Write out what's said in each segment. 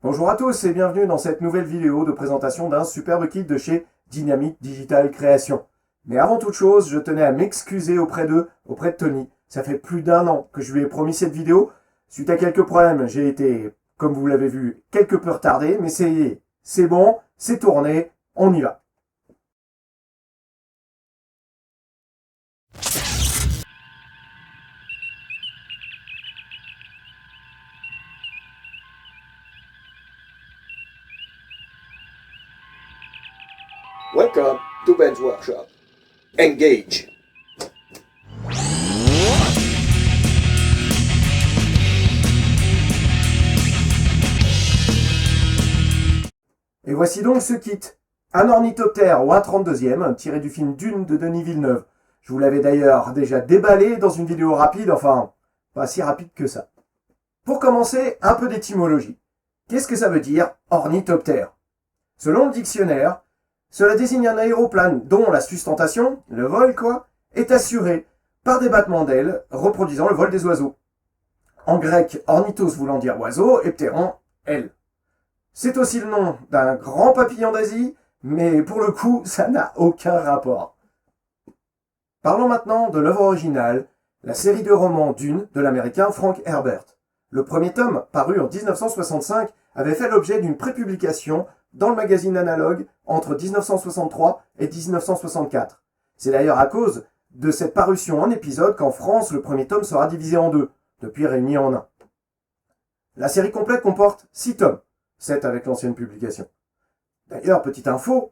Bonjour à tous et bienvenue dans cette nouvelle vidéo de présentation d'un superbe kit de chez Dynamic Digital Creation. Mais avant toute chose, je tenais à m'excuser auprès de Tony. Ça fait plus d'un an que je lui ai promis cette vidéo. Suite à quelques problèmes, j'ai été, comme vous l'avez vu, quelque peu retardé, mais c'est bon, c'est tourné, on y va. Welcome to Ben's Workshop. Engage. Et voici donc ce kit. Un ornithoptère ou un 32e, tiré du film Dune de Denis Villeneuve. Je vous l'avais d'ailleurs déjà déballé dans une vidéo rapide, enfin, pas si rapide que ça. Pour commencer, un peu d'étymologie. Qu'est-ce que ça veut dire ornithoptère? Selon le dictionnaire, cela désigne un aéroplane dont la sustentation, le vol quoi, est assurée par des battements d'ailes reproduisant le vol des oiseaux. En grec, ornithos voulant dire oiseau et ptéron, aile. C'est aussi le nom d'un grand papillon d'Asie, mais pour le coup, ça n'a aucun rapport. Parlons maintenant de l'œuvre originale, la série de romans Dune de l'américain Frank Herbert. Le premier tome, paru en 1965, avait fait l'objet d'une prépublication dans le magazine Analogue entre 1963 et 1964. C'est d'ailleurs à cause de cette parution en épisode qu'en France, le premier tome sera divisé en deux, depuis réuni en un. La série complète comporte 6 tomes, 7 avec l'ancienne publication. D'ailleurs, petite info,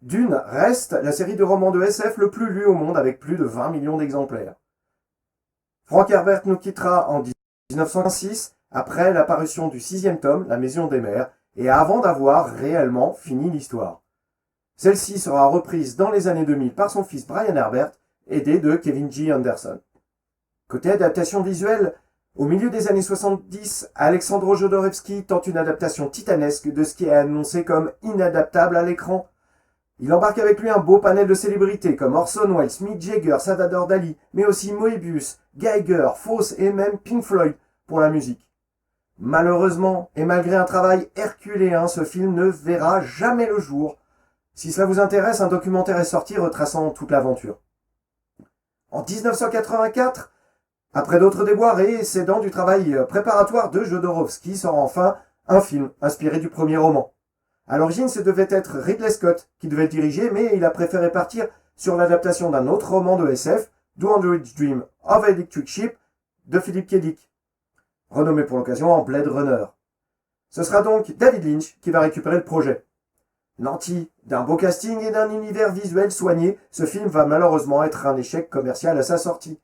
Dune reste la série de romans de SF le plus lu au monde avec plus de 20 millions d'exemplaires. Frank Herbert nous quittera en 1906 après l'apparition du 6e tome, La Maison des Mers, et avant d'avoir réellement fini l'histoire. Celle-ci sera reprise dans les années 2000 par son fils Brian Herbert, aidé de Kevin G. Anderson. Côté adaptation visuelle, au milieu des années 70, Alexandre Jodorowsky tente une adaptation titanesque de ce qui est annoncé comme inadaptable à l'écran. Il embarque avec lui un beau panel de célébrités comme Orson Welles, Mick Jagger, Salvador Dali, mais aussi Moebius, Geiger, Fosse et même Pink Floyd pour la musique. Malheureusement, et malgré un travail herculéen, ce film ne verra jamais le jour. Si cela vous intéresse, un documentaire est sorti retraçant toute l'aventure. En 1984, après d'autres déboires et s'aidant du travail préparatoire de Jodorowsky, sort enfin un film inspiré du premier roman. À l'origine, ce devait être Ridley Scott qui devait le diriger, mais il a préféré partir sur l'adaptation d'un autre roman de SF, 200 Dream of Electric Sheep, de Philip K. Dick, renommé pour l'occasion en Blade Runner. Ce sera donc David Lynch qui va récupérer le projet. Nanti d'un beau casting et d'un univers visuel soigné, ce film va malheureusement être un échec commercial à sa sortie.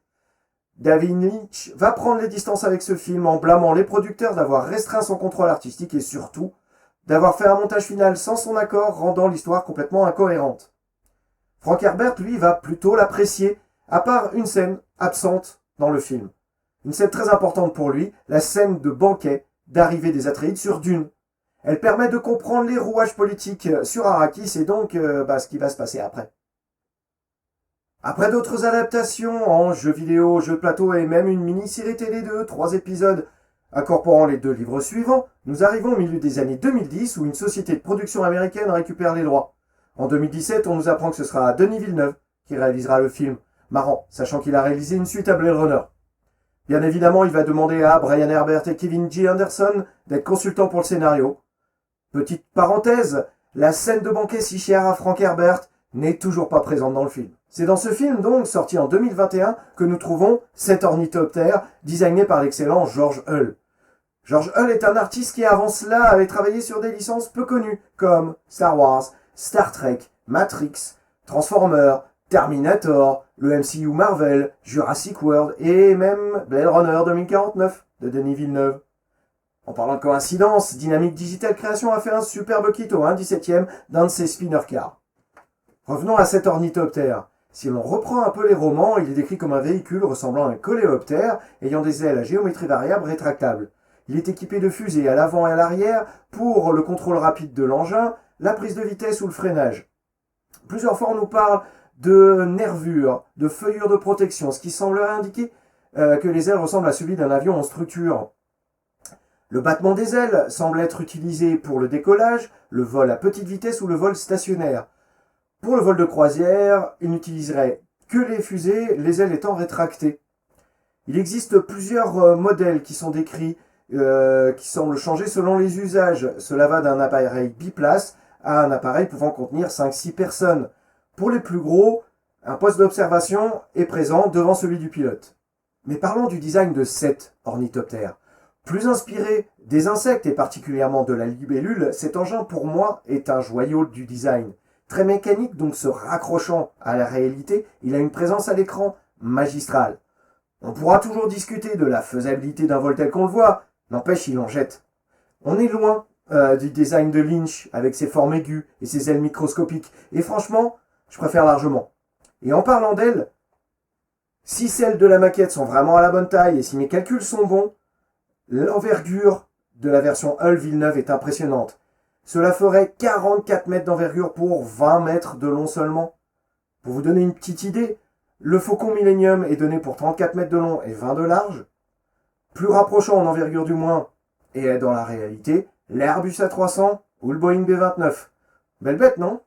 David Lynch va prendre les distances avec ce film en blâmant les producteurs d'avoir restreint son contrôle artistique et surtout d'avoir fait un montage final sans son accord, rendant l'histoire complètement incohérente. Frank Herbert, lui, va plutôt l'apprécier, à part une scène absente dans le film. Une scène très importante pour lui, la scène de banquet d'arrivée des Atreides sur Dune. Elle permet de comprendre les rouages politiques sur Arrakis et donc ce qui va se passer après. Après d'autres adaptations en jeux vidéo, jeux de plateau et même une mini-série télé de 3 épisodes incorporant les 2 livres suivants, nous arrivons au milieu des années 2010 où une société de production américaine récupère les droits. En 2017, on nous apprend que ce sera Denis Villeneuve qui réalisera le film. Marrant, sachant qu'il a réalisé une suite à Blade Runner. Bien évidemment, il va demander à Brian Herbert et Kevin G. Anderson d'être consultants pour le scénario. Petite parenthèse, la scène de banquet si chère à Frank Herbert n'est toujours pas présente dans le film. C'est dans ce film donc, sorti en 2021, que nous trouvons cet ornithoptère designé par l'excellent George Hull. George Hull est un artiste qui avant cela avait travaillé sur des licences peu connues comme Star Wars, Star Trek, Matrix, Transformers, Terminator, le MCU Marvel, Jurassic World et même Blade Runner 2049 de Denis Villeneuve. En parlant de coïncidence, Dynamic Digital Creation a fait un superbe kit au 1/17e d'un de ses spinner cars. Revenons à cet ornithoptère. Si l'on reprend un peu les romans, il est décrit comme un véhicule ressemblant à un coléoptère ayant des ailes à géométrie variable rétractables. Il est équipé de fusées à l'avant et à l'arrière pour le contrôle rapide de l'engin, la prise de vitesse ou le freinage. Plusieurs fois on nous parle de nervures, de feuillures de protection, ce qui semblerait indiquer que les ailes ressemblent à celui d'un avion en structure. Le battement des ailes semble être utilisé pour le décollage, le vol à petite vitesse ou le vol stationnaire. Pour le vol de croisière, il n'utiliserait que les fusées, les ailes étant rétractées. Il existe plusieurs modèles qui sont décrits, qui semblent changer selon les usages. Cela va d'un appareil biplace à un appareil pouvant contenir 5-6 personnes. Pour les plus gros, un poste d'observation est présent devant celui du pilote. Mais parlons du design de cet ornithoptère. Plus inspiré des insectes et particulièrement de la libellule, cet engin pour moi est un joyau du design. Très mécanique, donc se raccrochant à la réalité, il a une présence à l'écran magistrale. On pourra toujours discuter de la faisabilité d'un vol tel qu'on le voit, n'empêche il en jette. On est loin du design de Lynch avec ses formes aiguës et ses ailes microscopiques, et franchement, je préfère largement. Et en parlant d'ailes, si celles de la maquette sont vraiment à la bonne taille et si mes calculs sont bons, l'envergure de la version Hull Villeneuve est impressionnante. Cela ferait 44 mètres d'envergure pour 20 mètres de long seulement. Pour vous donner une petite idée, le Faucon Millennium est donné pour 34 mètres de long et 20 de large. Plus rapprochant en envergure du moins, et dans la réalité, l'Airbus A300 ou le Boeing B-29. Belle bête, non?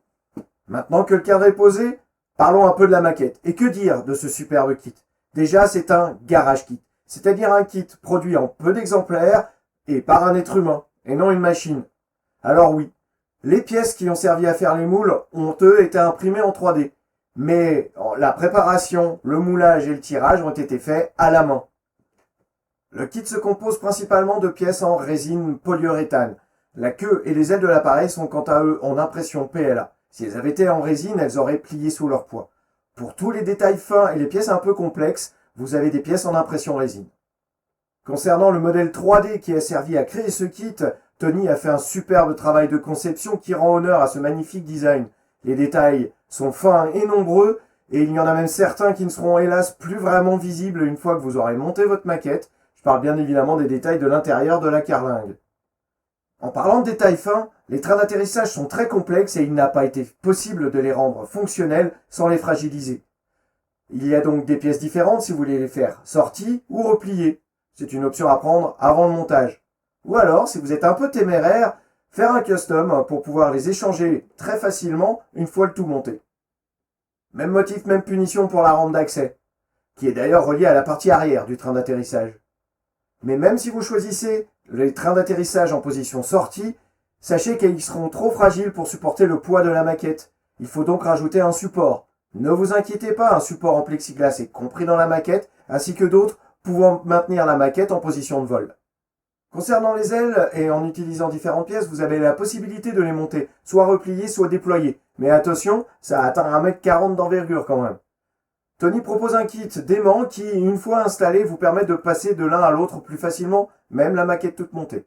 Maintenant que le cadre est posé, parlons un peu de la maquette. Et que dire de ce superbe kit? Déjà, c'est un garage kit, c'est-à-dire un kit produit en peu d'exemplaires et par un être humain, et non une machine. Alors oui, les pièces qui ont servi à faire les moules ont eux été imprimées en 3D, mais la préparation, le moulage et le tirage ont été faits à la main. Le kit se compose principalement de pièces en résine polyuréthane. La queue et les ailes de l'appareil sont quant à eux en impression PLA. Si elles avaient été en résine, elles auraient plié sous leur poids. Pour tous les détails fins et les pièces un peu complexes, vous avez des pièces en impression résine. Concernant le modèle 3D qui a servi à créer ce kit, Tony a fait un superbe travail de conception qui rend honneur à ce magnifique design. Les détails sont fins et nombreux, et il y en a même certains qui ne seront hélas plus vraiment visibles une fois que vous aurez monté votre maquette. Je parle bien évidemment des détails de l'intérieur de la carlingue. En parlant de détails fins, les trains d'atterrissage sont très complexes et il n'a pas été possible de les rendre fonctionnels sans les fragiliser. Il y a donc des pièces différentes si vous voulez les faire sorties ou repliées. C'est une option à prendre avant le montage. Ou alors, si vous êtes un peu téméraire, faire un custom pour pouvoir les échanger très facilement une fois le tout monté. Même motif, même punition pour la rampe d'accès, qui est d'ailleurs reliée à la partie arrière du train d'atterrissage. Mais même si vous choisissez les trains d'atterrissage en position sortie, sachez qu'ils seront trop fragiles pour supporter le poids de la maquette. Il faut donc rajouter un support. Ne vous inquiétez pas, un support en plexiglas est compris dans la maquette, ainsi que d'autres pouvant maintenir la maquette en position de vol. Concernant les ailes, et en utilisant différentes pièces, vous avez la possibilité de les monter, soit repliées, soit déployées. Mais attention, ça atteint 1,40 m d'envergure quand même. Tony propose un kit d'aimant qui, une fois installé, vous permet de passer de l'un à l'autre plus facilement, même la maquette toute montée.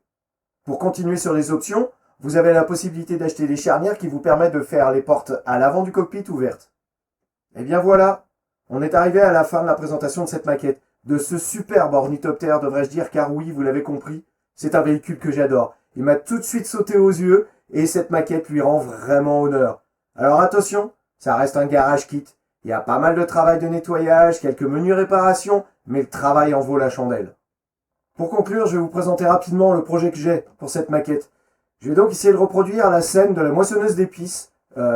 Pour continuer sur les options, vous avez la possibilité d'acheter des charnières qui vous permettent de faire les portes à l'avant du cockpit ouvertes. Et bien voilà, on est arrivé à la fin de la présentation de cette maquette, de ce superbe ornithoptère devrais-je dire, car oui, vous l'avez compris, c'est un véhicule que j'adore. Il m'a tout de suite sauté aux yeux et cette maquette lui rend vraiment honneur. Alors attention, ça reste un garage kit. Il y a pas mal de travail de nettoyage, quelques menus réparations, mais le travail en vaut la chandelle. Pour conclure, je vais vous présenter rapidement le projet que j'ai pour cette maquette. Je vais donc essayer de reproduire la scène de la moissonneuse d'épices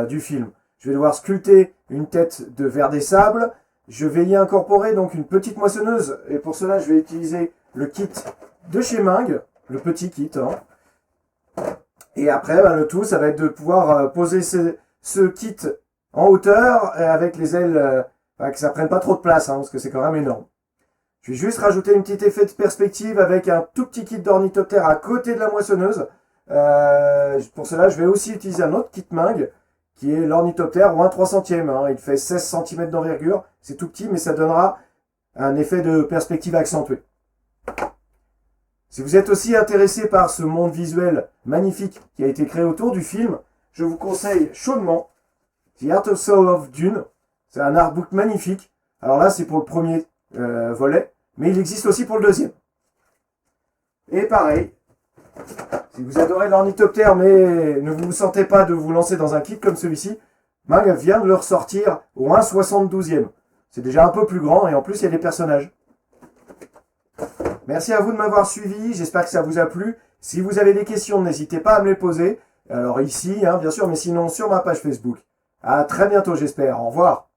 du film. Je vais devoir sculpter une tête de verre des sables. Je vais y incorporer donc une petite moissonneuse et pour cela je vais utiliser le kit de chez Ming, le petit kit. Et après, le tout, ça va être de pouvoir poser ce kit en hauteur avec les ailes, que ça prenne pas trop de place, parce que c'est quand même énorme. Je vais juste rajouter un petit effet de perspective avec un tout petit kit d'ornithoptère à côté de la moissonneuse. Pour cela, je vais aussi utiliser un autre kit Ming, qui est l'ornithoptère ou un 300e. Il fait 16 cm d'envergure, c'est tout petit, mais ça donnera un effet de perspective accentué. Si vous êtes aussi intéressé par ce monde visuel magnifique qui a été créé autour du film, je vous conseille chaudement The Art of Soul of Dune. C'est un artbook magnifique. Alors là, c'est pour le premier volet, mais il existe aussi pour le deuxième. Et pareil, si vous adorez l'ornithoptère, mais ne vous sentez pas de vous lancer dans un kit comme celui-ci, Ming vient de le ressortir au 1/72e. C'est déjà un peu plus grand et en plus, il y a des personnages. Merci à vous de m'avoir suivi, j'espère que ça vous a plu. Si vous avez des questions, n'hésitez pas à me les poser. Alors ici, bien sûr, mais sinon sur ma page Facebook. À très bientôt, j'espère. Au revoir.